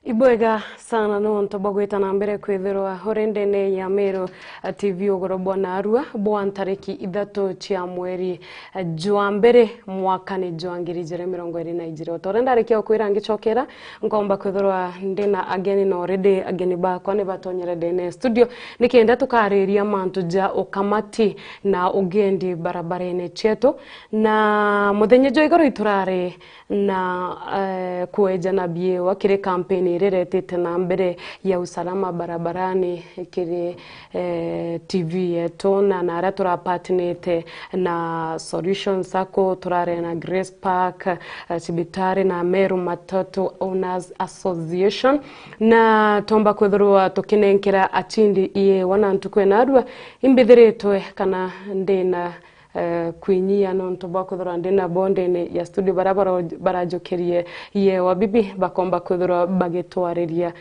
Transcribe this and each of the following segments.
Ibwega sana no tobagweta na mbere kwithirwa horendene ya Meru TV ugorobwa na arua bwa tariki 3 cia mweri jwa mbere mwaka ni jwa 2022 torenda rekia kwira ngichokera ngomba kwithirwa ndina ageni no already ageni bakwa ne batonyere dene studio nikenda tukariria mantu ja ukamati na ugendi barabarane chetu na muthenya jo igoro iturare na kueja na biewa kire kampeni iretete na mbere ya usalama barabarani kire TV yetu na nara turapartnerite na Solutions Sako turare na Grace Park Sibitari na Meru Matatu Owners Association na tomba kwethurwa tukinenkera atindi iye wanantu kwenarwa imbithiritwe kana ndina kwinyia no ntoba kuthura ndina bonde ya studio barajokerie ye wabibi bakomba kuthura bagitwariria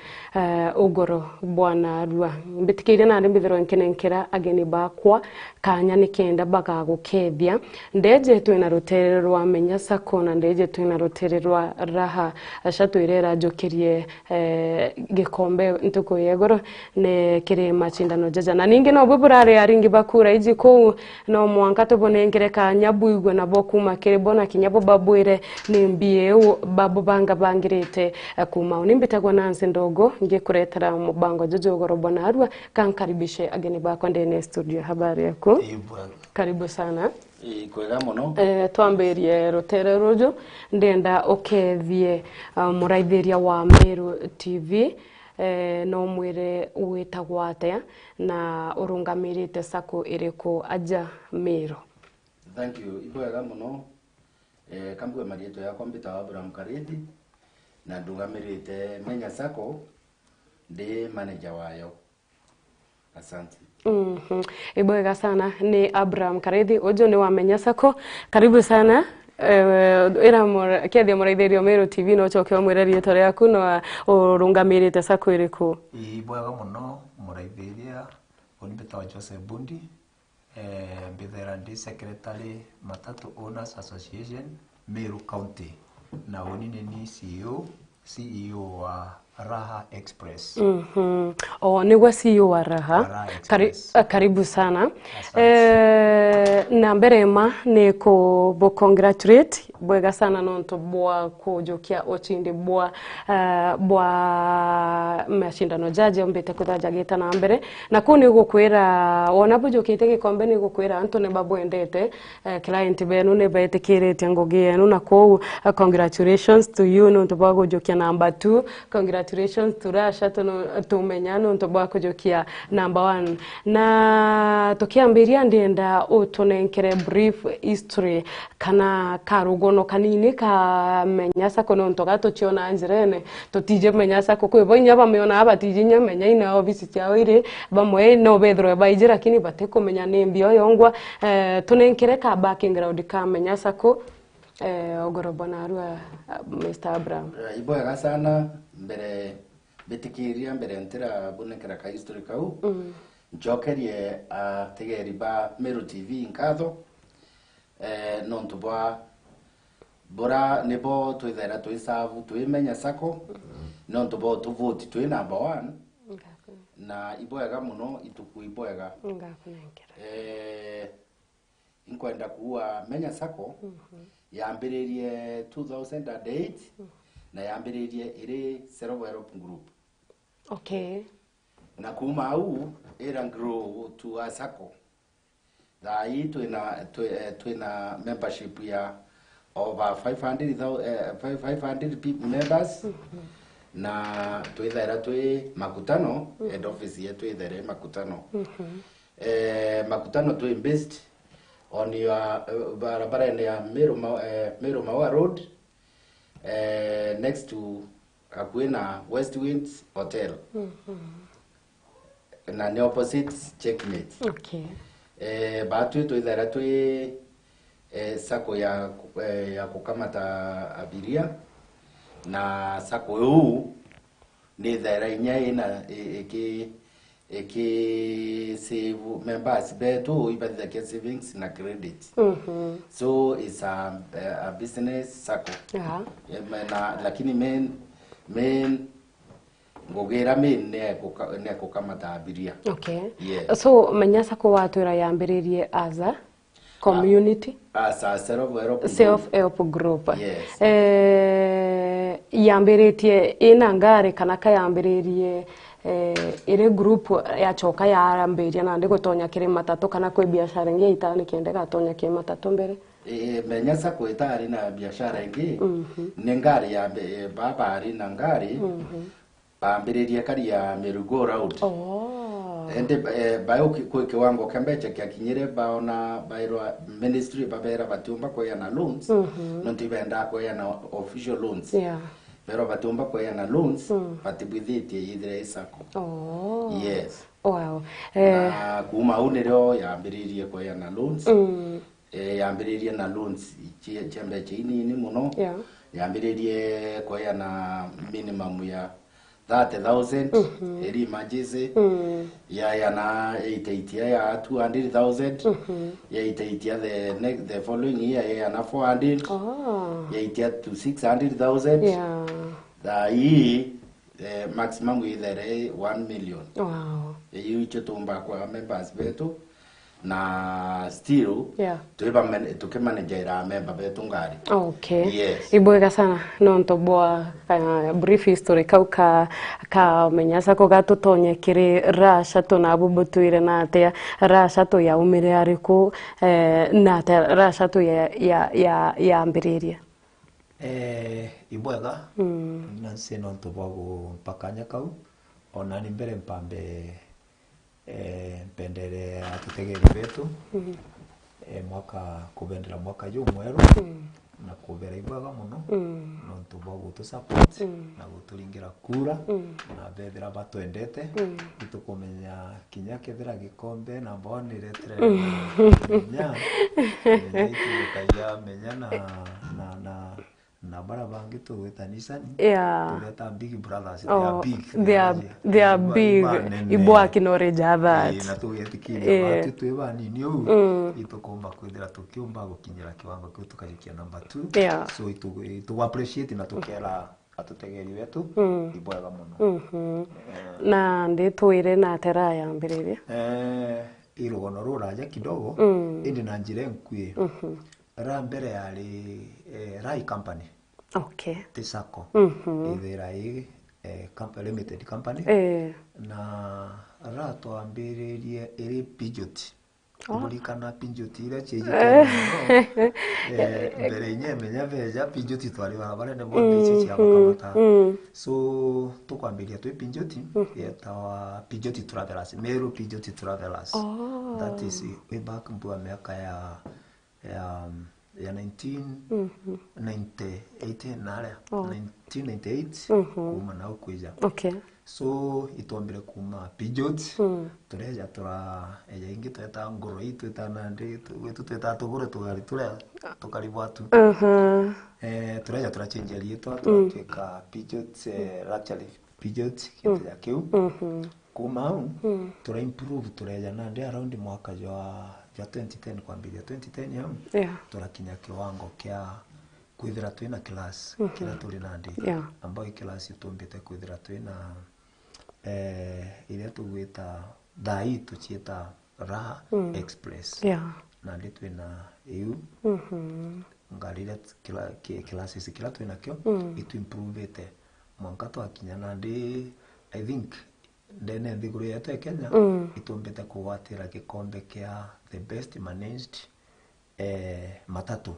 ugoro bwana arua mbitikire na mbithiro nkenenkera ageni bakwa kanya nikenda bagagukethia ndeje twina rutere rwa menya sako na ndeje twina rutere rwa raha ashatwirera jokerie gikombe ntuko yegoro ne kire machindano jaja na ningi no buburare aringi bakura iji ko no mwankato bonengere ka nyabuigwe na bokuma kire bona kinyabo babwire nimbie babu banga bangirite kuma unimbitagwa nansi ndogo nge kuretera mubango jojo gorobo na arua kankaribishe ageni bako ndene studio. Habari yako? Karibu sana. Kwega muno. Twamberie rotere rojo ndenda okethie muraithiria wa Meru TV no mwire witagwa atia na urungamirite sako iriko aja Meru. Thank you. Kwega muno. Kambwe marieto ya kompita Abraham Karedi na ndungamirite menya sako ndi manager wayo. Asante. Ibwega sana ni Abraham Karedi ojo ni wamenya sako. Karibu sana. Era kethia muraithirio Meru TV no choke mwireri tore yaku no urungamirite sako iriku. Ibwega muno muraithiria onibeta wa Joseph Bundi mbithera ndi secretary Matatu Owners Association Meru County na onine ni CEO wa Raha Express. Nigwa CEO wa Raha. Karibu sana. Na mberema ni ko congratulate bwega sana nonto bwa kujokia ochinde bwa mashindano jaje mbete kuthaja geta na mbere na kuni gukwira wona bujokite gikombe ni gukwira Antone babwendete client benu ne betekirete ngogi yenu na ko congratulations to you nonto bwa kujokia number 2. Congratulations to Rasha to menyano nonto bwa kujokia number 1 na tokiambiria ndienda utonenkere brief history kana karugono kanini ka menyasa kono ntogato chiona anjirene totije menyasa ko bonya bameona abatijinya menya ina office yao ire bamwe no bedro baijira kini bateko menya nembio yongwa tunenkere ka background ka menyasa ko ogorobana arua Mr. Abraham. Ibwega sana mbere betikiria mbere ntira bunekera ka history kau jokerie tegeri ba Meru TV nkatho nonto bora nebo twithera twisavu twimenya sako nonto bo tuvuti twi number 1 na ibwega muno ituku ibwega inkwenda kuwa menya sako yambiririe 2008 na yambiririe iri Zero Group. Okay. Na kuma au era grow to asako dai twina membership ya over 500 people members na twithera twi makutano head office yetu ithere makutano makutano to invest on your barabarane ya Meru Mawa Road next to Akwena West Winds Hotel na ni opposite Checkmate. Okay. Batu twithera twi sako ya kukamata abiria na sako huu ni thera inya ina save members betu ibadha ke savings na credit. So it's a business sako. Na lakini main ngogira main ne kukamata abiria. Okay. Yes. So menyasa ko watwira yambiririe as a community As a self-help group. Yes. Yambiritie ina ngari kana kayambiririe ire group ya choka yarambiria na ndi gutonya kiri matatu kana kwi biashara ngi itani kende gatonya kiri matatu mbere. Menyasa ko itari na biashara ngi ne ngari ya baba ari na ngari bambiririe kari ya Meru go round. Ende bayo ko kiwango kambeche kyakinyire baona bairwa ministry babera batumba ko yana loans nontibenda ko yana official loans. Yeah. Pero batumba ko yana loans batibwithite yithire isako. Yes. Wow. Na kuma unero yambiririe ko yana loans. Yambiririe na loans chembe chini muno. Yeah. Yambiririe ko yana minimum ya 30,000 eri emergency ya na 88 ya 200,000 ya 88 the following year ya na 400 ya 88 to 600,000 Yeah. The maximum either 1 million. Wow. You chitumba kwa members betu na still tukimanagera member betu ngari. Okay. Yes. Ibwega sana no ntoboa brief history ka menyasa ko gatutonye kiri rasha to na bubutuire na atia rasha to ya umire ariku na atia rasha to ya ambiriria. Ibwega nanse no ntoboa mpakanya kau ona ni mbere mpambe pendere atutegeri betu mwaka kubendera mwaka yu mweru na kubera ibwaga muno no tubogo to support na guturingira kura na bethera batwendete itukumenya kinya kethera gikombe na bonire tere nya ikaya menya na barabangi to wetanisani. Yeah. Tuleta big brothers. They are big. Ibwa kinoreja that. Na tuyetikire batu twebani niyo itukomba kwithira tukiumba gukinyira kiwango kiu tukajikia number 2. Yeah. So itu appreciate na tukera atutegeri wetu ibwaga muno. Na nditwire na tera ya mbiriria. Irogono ruraja kidogo indi na njire nkwie. Ra mbere yari Rai company. Okay. Tisako. Ithira company limited company. Na ra twambiririe iri Pijot. Kulikana Pijot ira cheje. Mbere nyemenya veja Pijot twari barabara ne bonde cheche abakamata. So tukwambiria twi Pijot yetawa Pijot Travelers. Meru Pijot Travelers. That is way back mbua miaka ya 1998 nale 1998 kuma na ukuja. Okay. So ituambire kuma Pijot tureja tura eja ingi tweta ngoro itu tanande wetu tweta tugure tugari tukaribwatu tureja tura change yetu tweka Pijot actually Pijot kitu ya kiu kuma tura improve tureja nande around mwaka wa 2010 kwambiria 2010 yao turakinya kiwango kia kwithira twina class kila tuli nandi ambayo class itumbite kwithira twina ile tugwita dai tuchieta Raha Express na ndi twina eu ngarira classes kila twina kyo itu improvete mwanka twakinya nandi I think ndene thiguru yetu Kenya itumbite kuwatira gikombe kia the best managed matatu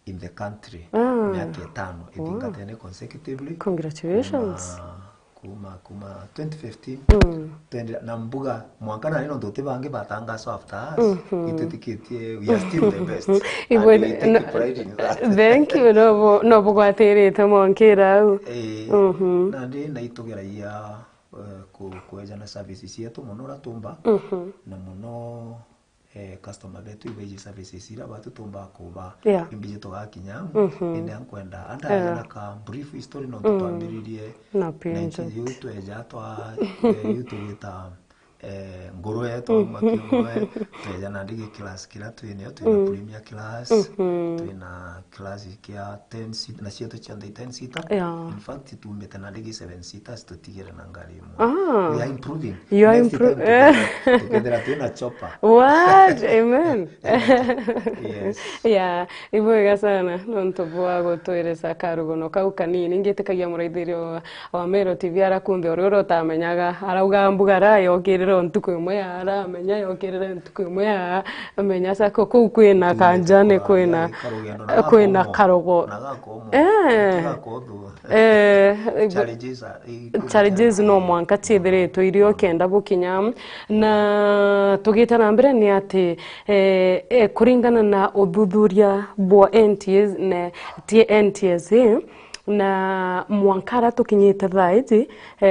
in the country miaka 5 ithingatene consecutively. Congratulations. Kuma 2015 na mbuga mwaka na nino ndote bange batangazo after us itutikitie we are still the best. Thank you no bugwatirite monkira na ndi na itugera ya kueja na services yetu muno ratumba na muno customer betu ibeji services ira batu tumba kuba imbije to gakinya ende ankwenda anda na ka brief history no tutambiririe na pinje yutu eja to yutu wita ngurwe to makingurwe tweja na ndigi class kila twine twina premier class twina class kia 10 seat na sieto chanda 10 seater in fact tumeta na ndigi 7 seaters tutigere na ngari mo we are improving you are improving together twina chopper what amen yes yeah ibwega sana nonto bwago toiresa karugo no kaukani ningitikagia muraithirio wa Meru TV arakunde ororo tamenyaga arauga mbugara yokiriro ntuko imwe ara menya yokiriro ntuko imwe amenya sako ku kwina kanjane kwina karogo challenges no mwanka chithiritwo irio kenda bukinya na tugita na mbere ni ati kuringana na uthuthuria bwa NTS na mwankara tukinyite thaiji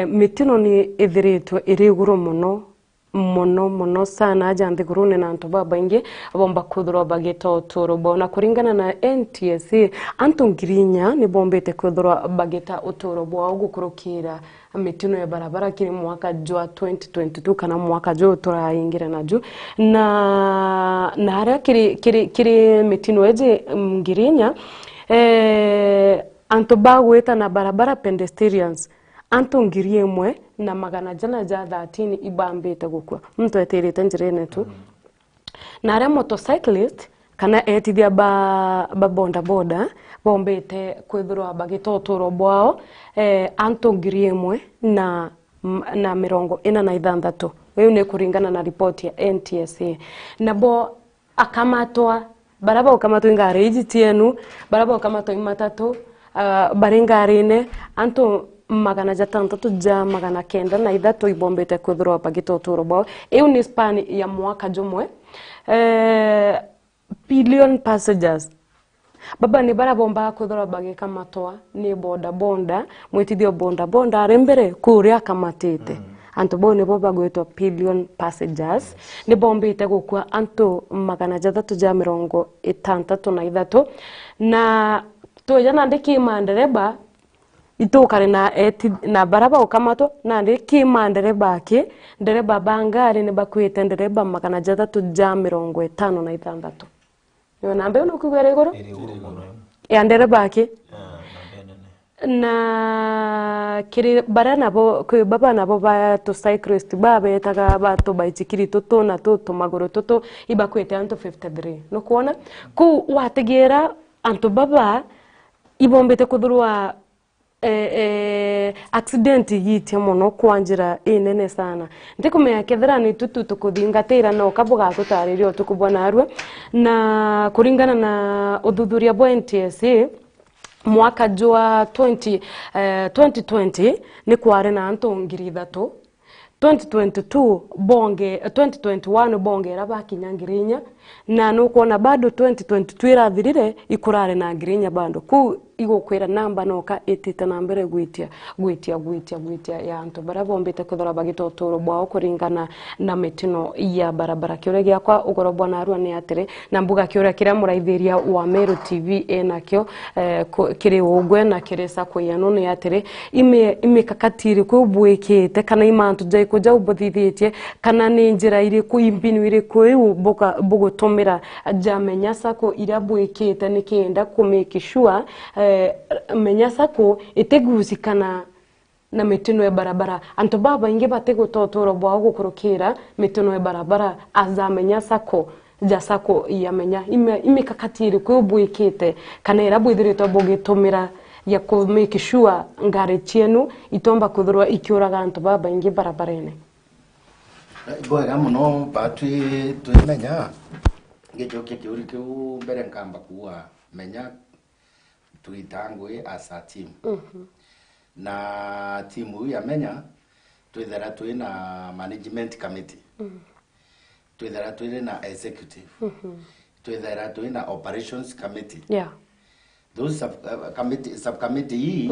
mitino ni ithiritwo iri guru muno sana jandi gurune na antu baba ingi bomba kuthurwa bagita uturo bona kuringana na NTS antu ngirinya ni bombete kuthurwa bagita uturo bwa gukurukira mitino ya barabara kiri mwaka jwa 2022 kana mwaka jwa turaingira naju na hara kiri mitino eje ngirinya antu bagweta na barabara pedestrians antu ngiri imwe na magana jana ja 13 ibambete gukwa mtu eterete njirene tu na ara motorcyclist kana etithia ba boda bombete kwithurwa bagita uturo bwao antu ngiri imwe na mirongo ina na ithanthatu wewe ne kuringana na report ya NTSA nabo akamatwa baraba ukamatwa ingari ijitienu baraba ukamatwa imatatu baringarine antu magana jatantatu ja magana kenda na ithatu ibombete kwithurwa bagita uturo bwao iyo ni span ya mwaka jumwe billion passengers baba ni barabomba kwithurwa bagika matwa ni boda mwitithio boda arembere kuria kamatite antu bo ni bo bagwetwa billion passengers ni bombite gukwa antu magana jathatu ja mirongo itantatu na ithatu na toja na ndiki mandereba itukare na baraba ukamato na ndiki mandereba ke ndereba bangari ne bakwite ndereba magana jathatu ja mirongo itano na itandatu yo nambe no kugere goro ya ndereba ke na kiri barana bo kwe baba nabo ba to cyclist baba etaga ba to baichikiri toto na toto magoro toto ibakwete anto 53 no kuona ku wategera anto baba ibombete kuthurwa accident yite muno kwanjira inene sana ndikumenya kethera ni tutu tukuthingatira no kabuga tutaririo tukubona arwe na kuringana na uthuthuria bwa NTSA mwaka jwa 2020 ni kware na antu ngiri ithatu 2021 bonge raba kinyangirinya na nukuona bado 2022 irathirire ikurare na ngirinya bando ku igukwira namba noka itita na mbere gwitia ya antu barabombete kuthora bagita uturo bwao kuringana na mitino ya barabara kiore giakwa ugorobwa na arua ni atire na mbuga kiore kira muraithiria wa Meru TV enakyo kiri ugwe na kiresa kuyano ni atire imekakatiri ku bwekete kana imantu jai kuja ubothithietie kana ni njira iri kuimbinu iri ku bugutumira jamenya sako ira bwekete ni kenda ku make sure menya sako iteguzikana na mitino ya barabara anto baba inge batego totoro bwa gukurukira mitino ya barabara azamenya sako jasako yamenya imekakatiri ku bwekete kana ira bwithirito bugitumira ya ku make sure ngari chienu itomba kuthurwa ikiuraga anto baba inge barabarene bwega muno batwi twimenya ngejoke kiuri kiu mbere nkamba kuwa menya tuitangwe as a team na timu ya menya twithera twina management committee twithera twina executive twithera twina operations committee those subcommittee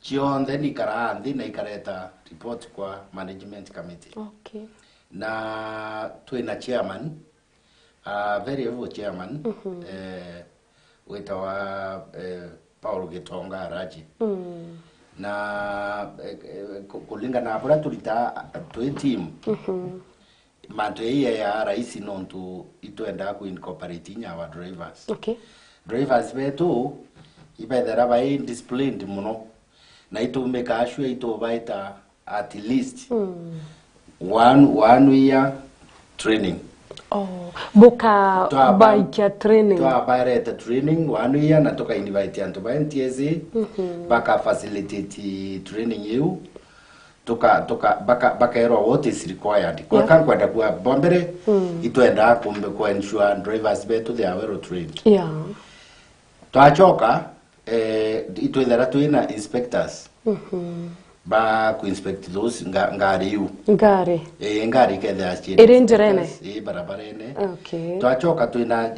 chionde ni karandi na ikareta report kwa management committee na twina chairman very able chairman witawa Paulo Gitonga Raji na kulingana na bora tulita tu team manto ya raisi nontu ituenda ku incorporate our drivers. Okay. Drivers betu ibethera bai disciplined muno na itu make sure itu baita at least one year training. Oh, boka bike training. Toa baireta training 1 year na toka invite antu ba NTSA baka facilitate training you toka baka ero what is required kwa kankwenda kwa bombere ituenda kumbe kwa ensure drivers betu they are well trained. Twachoka ituethera tuina inspectors ba ku inspect those ngari yu ngari ke the achine irinjerene barabarene. Okay. Twachoka tuina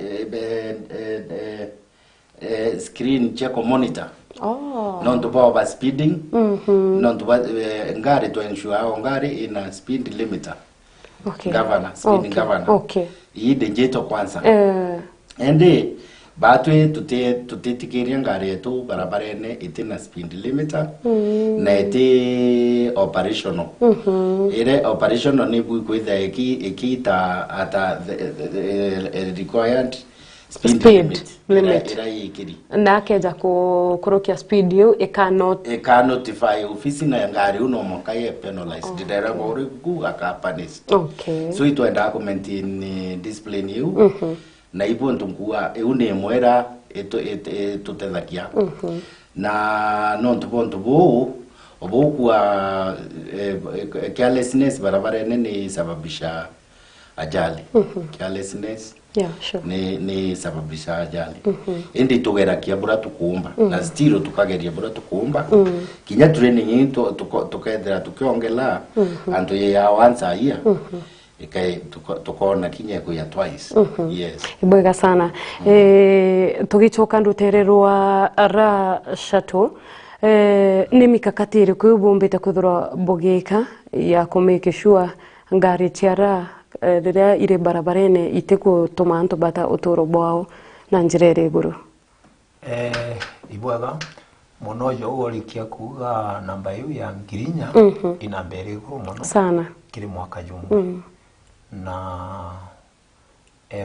screen check monitor non to ba speeding non to ngari to ensure ngari in a speed limiter. Okay. Governor speeding governor. Okay. Hii denjeto kwanza ende batwe tutetikiria ngari yetu barabarene itina speed limiter na iti operational. Ile operational ni kuitha ikita ata the required speed limit ira ikiri na keja kurokia speed yo e cannot notify ofisi na ngari uno moka ye penalized direct ngori ku akapanish. Okay. So ituenda ku maintain discipline you na ipo ntunkua une mwera tutethakia na non tupo kwa carelessness barabarene ni sababisha ajali. Carelessness ni sababisha ajali. Indi tugera kia bura tukumba na stilo tukageria bura tukumba kinya training tukethera tukiongela anto ya once year ikai tukona kinye kuya twice. Yes. Ibwega sana. Tugichoka ndutererwa ra shato ni mikakati iri kubumbite kuthura bogeka ya kumake sure ngari tiara riria ire barabarene iteko tomanto bata utoro bwao na njirere iguru. Ibwega muno yo wolikia kuga namba yu ya ngirinya inambere iguru muno sana kiri mwaka jumu na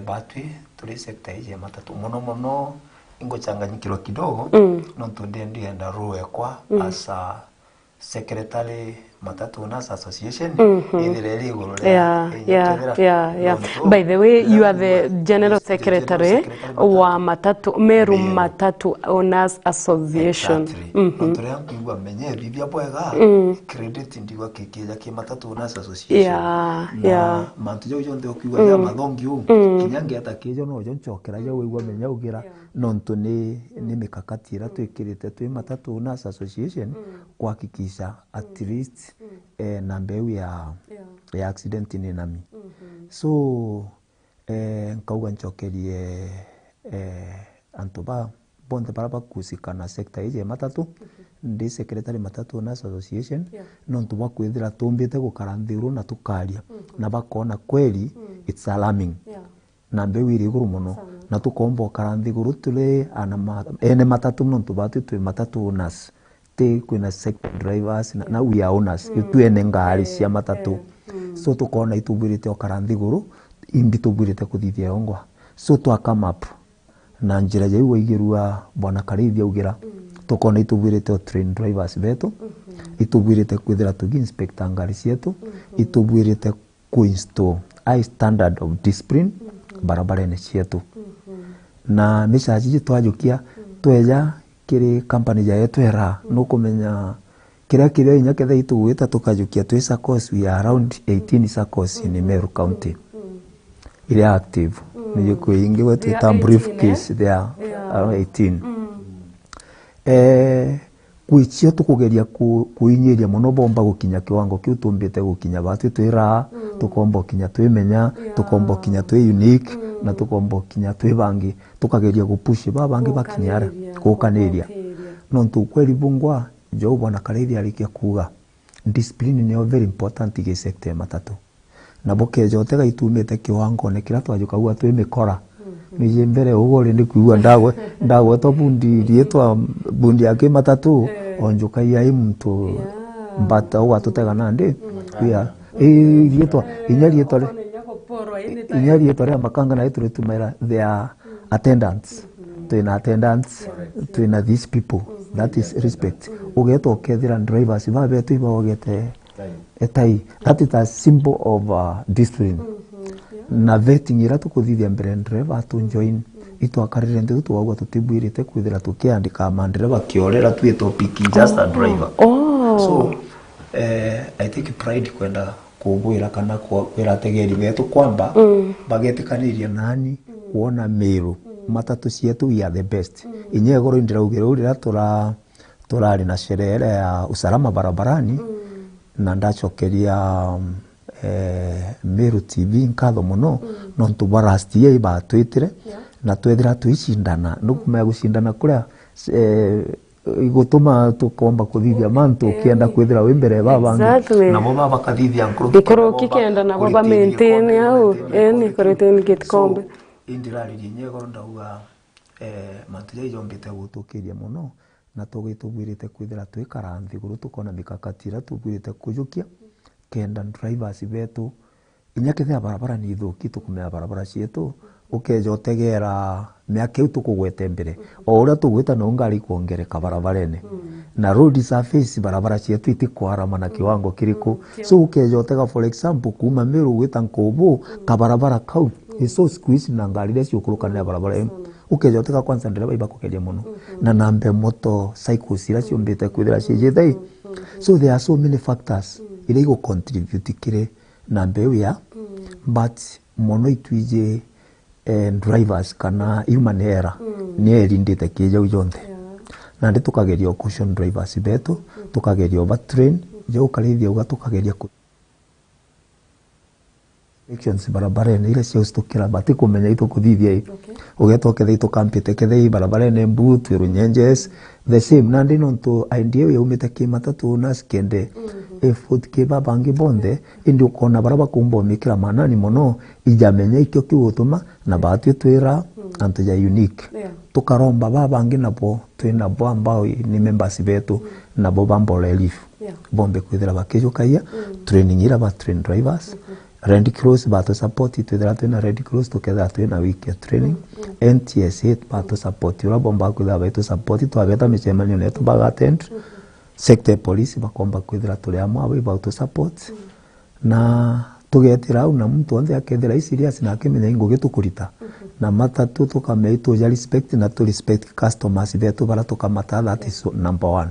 batwi tuli sekta hii ya matatu muno ingo changanyikiro kidogo no ndienda ruwe kwa asa secretary matatu owners association ile iguru by the way you are the general secretary wa matatu Meru Matatu Owners Association. Ntori yangu menye bibia bwega credit ndiwa kikija ki matatu owners association mantu jo ndio kiwa ya mathongi kinyange atakijo no jo nchokera jo wigwa menya ugira nonto ni mikakati ira twikirite twi matatu owners association kuhakikisha at least nambeu ya accident ni nami. So nkauga nchokerie antoba bonde baraba kusikana sekta hii ya matatu ndi secretary matatu owners association nonto bakwithira tumbite gukarandhiru na tukaria na bakona kweli it's alarming nambeu iri iguru muno na tukombo karandhiguru tule ene matatu nonto batu twi matatu owners kwina sector drivers na we are owners tuene ngari cia matatu so tukona itubirite okaranthiguru imbi tubirite kuthithia ongwa so twakama up na njira ya igirua bwana Karithia ugira tukona itubirite train drivers betu itubirite kwithira tugi inspector ngari cietu itubirite kuinstall high standard of discipline barabarene cietu na message twajukia tweja kiri company ya yetu era no kumenya kira inya kethe ituwita tukajukia twi SACCOs we are around 18 SACCOs in Meru County ile active ni kuingi wetu ta briefcase there around 18 kuichio tukugeria kuinyiria muno bomba gukinya kiwango kiu tumbite gukinya batu twira tukombo kinya twimenya tukombo kinya twi unique na tukombo kinya twi bangi tukageria gupush babangi bakinyara kukaniria nontu kweli bungwa jo bwana Karithia alikia kuga discipline ni very important ge sector matatu na boke jote ga itumite kiwango ne kira twajuka gwa twi mikora ni mbere ugore ni kuwa ndagwe to bundi rietwa bundi yake matatu onjuka ya mtu bata au atutega nande ya rietwa inyari etore makanga na etore tumera their attendants to these people. That is respect. Ugeto okethira drivers babe tu ibogete etai. That is a symbol of discipline. Na vetting ira tukuthithia mbere driver to join itu akarire ndu tuwagwa tutibwirite kwithira tukiandika mandereva kiorera tu topic just a driver. So I take pride kwenda kubwira kana kwira tegeri betu kwamba bagetikaniria nani kuona Meru matatu cietu we are the best. Inye goro ndiraugira urira turari na sherehe ya usalama barabarani na ndachokeria Meru TV nkatho muno no tubarastie ibatwitire na twethira tuicindana nukume gucindana kuria igutuma tukomba kuthithia mantu kienda kwithira wimbere baba na baba bakathithia nkuru kikenda na baba maintain au ni korete get kombe indirari nyego ndauga mantu ya yombite gutukiria muno na tugitubwirite kwithira twikara nthiguru tukona mikakatira tubwirite kujukia kenda drivers betu inyakithia barabara ni thuki tukumea barabara cietu ukeja utegera miaka itu kugwete mbere o uria tugwita no ngari kuongereka barabarene na road surface barabara cietu itikwarama na kiwango kiriku so ukeja utega for example kuma Meru gwita Nkobo ka barabara kau iso squeeze na ngari reci ukuruka na barabara ukeja utega kwanza ndereba ibakokeria muno na nambe moto cycles ira ciombite kwithira cijithai. So there are so many factors ila igo contribute kire nambe ya but mono itwije drivers kana human error ni erindite kije ujonte na ndi tukageria caution drivers betu tukageria overtrain je ukarithia uga tukageria actions barabarene ile cia ustukira bati kumenya itu kuthithia ugetoke thito kampite kethe barabarene mbutu runyenjes the same nandi no to idea ya umete kimatatu na skende effort ke babangi bonde indi ukona baraba kumbo mikira manani mono ijamenya ikyo kiwutuma na batu twira anto ya unique tukaromba babangi nabo twina bo ambao ni members betu nabo bambo relief bombe kwithira bakijukaya training ira ba train drivers Red Cross bato support twithira twina Red Cross tuketha twina week training NTSA bato support ura bomba kwithira bato support twabeta michemanyo netu baga attend sector police bakomba kwithira tuli amwe abo bato support na tugetira una mtu onde akethira isirias na akimenya ingoge tukurita na matatu tukameito ya respect na to respect customers betu bara tukamata that is number 1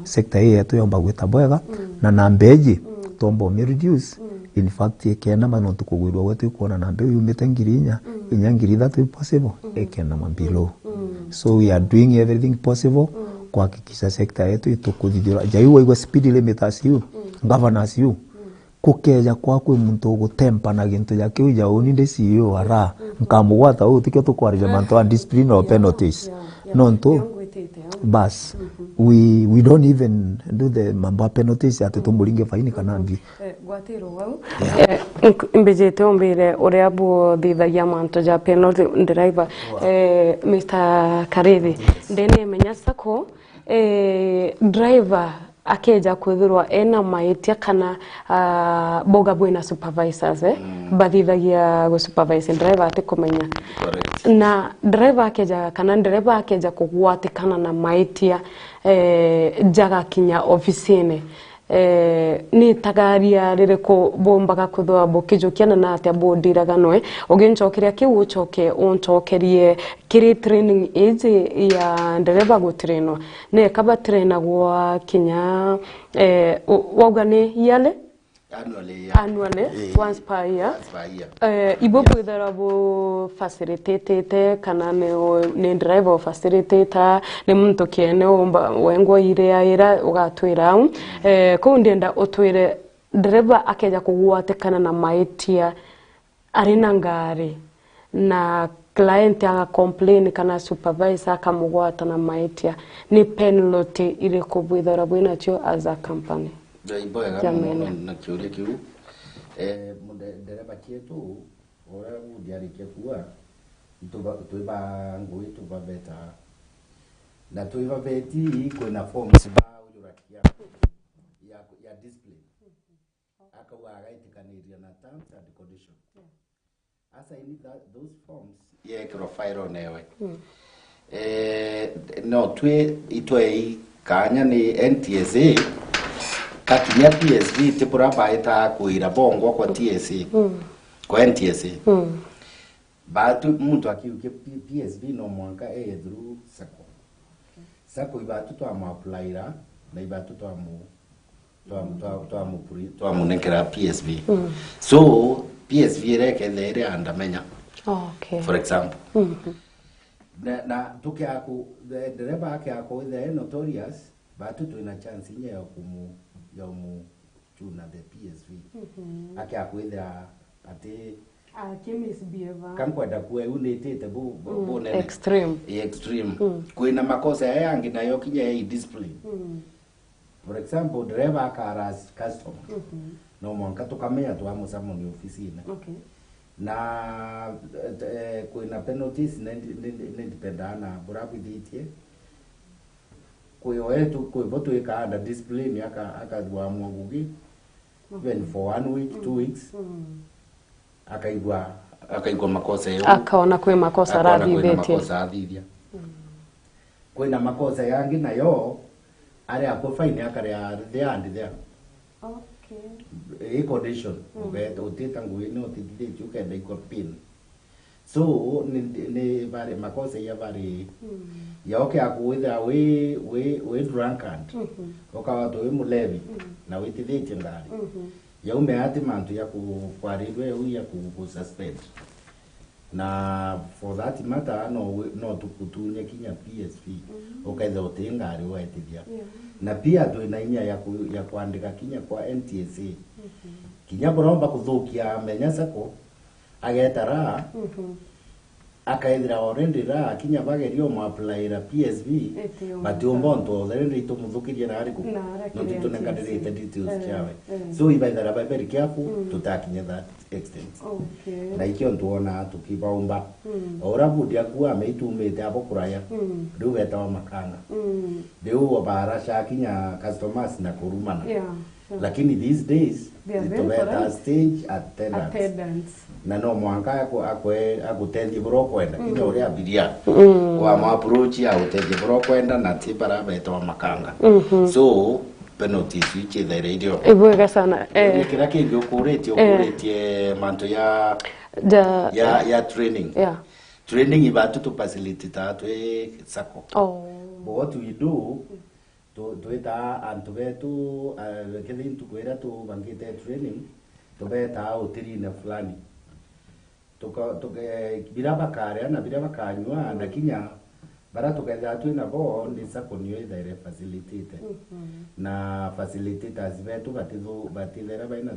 sector hii yetu yomba gwita bwega na nambeji tombo mi reduce in fact ekena mano tukugwirwa wetu kuona nambe yumite ngirinya inyangiri that is possible ekena mambilo so we are doing everything possible kuhakikisha sector yetu itukuthithira jaiwa igwa speed limit as you governors you kukeja kwa kwe muntu gutempa na gintu ya kiu ja uni de CEO ara nkamugwata utikyo tukwarije manto and discipline or penalties nonto bas we don't even do the mamba penalties ati tumulinge faini kanambi gwatiro wau mbejete ombire uria bu thithagia manto ja penalty driver Mr. Karevi ndene menya sako driver akeja kwithirwa ena maitia kana boga bwina supervisors bathithagia go supervise driver ati kumenya na driver akeja kana driver akeja kugwatikana na maitia jaga kinya ofisine ni tagaria ririko bombaga kuthwa bokijukiana na atia bondiraga noe uginchokeria kiuchoke unchokerie kiri training age ya ndereba gutrainwa ne kaba trainer gwa kinya wagane yale annually once per year ibo kwithara bo facilitate kana ne driver facilitator ne muntu kiene wengo ira ugatwira ko ndenda utwire driver akeja kugwatekana na maitia arina ngari na client aka complain kana supervisor akamugwata na maitia ni penalty ile kubwithara bwina tio as a company Boya na kiuria kiu dereba kietu ora udiari kekua tuiba ngui tubabeta na tuiba beti kwena forms ba ya discipline akawaga itikaniria na terms and conditions asa in those forms yekiro file newe no twe itwe kanya ni NTSA kakinya PSV tipura baita kuira bongo kwa TSA kwa NTSA batu mtu akiuke PSV no mwanga through sako ibatu to applyra na ibatu to amunekera PSV so PSV reke there andamenya okay for example na tuke aku dereba yake ako the notorious batu to ina chance nye ya tuna the PSV ake aku ate misbehave kankwenda kwe unetete bo extreme kwina makosa yangi nayo kinya discipline for example driver akaras customer no mwanka tukamenya tu amusamo ni ofisini na kwina penalties nendipendana burabu ditie kuyo etu kuibotu ikaanda discipline akadwa mwangugi even for 1 week 2 weeks akaigwa makosa yo akaona kwe makosa radhi kwina makosa yangi nayo ari ako fine akare there okay condition ubeto utita nguino utitite chukenda iko pin so ni bari makosa ya bari ya okay akuweza we drunkard okawa to mulevi na wititite ndari ya umeati mantu ya kukwarirwe uya kususpend na for that matter no tukutunye kinya PSV okaitha utingari waitithia na pia tu ina inya ya kuandika kinya kwa NTSA kinya boromba kuthukia menya sako agetara akaithira already ra kinya bagerio mu apply ra PSV matiombo nto already to muthukiria na ariku no titunengadirite details chawe so ibaithara by very careful tutakinya that extent okay na ikyo ntuona tukibaumba ora budi akuwa meitumite abokuraya riu betawa makanga riu barasha kinya customers na kurumana lakini these days tubeta stage attendance na no mwanka agutethi bro kwenda kinya uri abiria kwa ma approach ya utethi bro kwenda na tibara betawa makanga so penalties which is the radio ibwega sana kira kingi ukuretie manto ya training training ibatu to facilitate to sako but what we do to eta antubetu kidin to kwera to bangite training to beta utirine fulani to biraba kare na biraba kanywa na kinya bara tukenda tu na bo ni sako niyo ile facilitate na facilitators betu batithera baina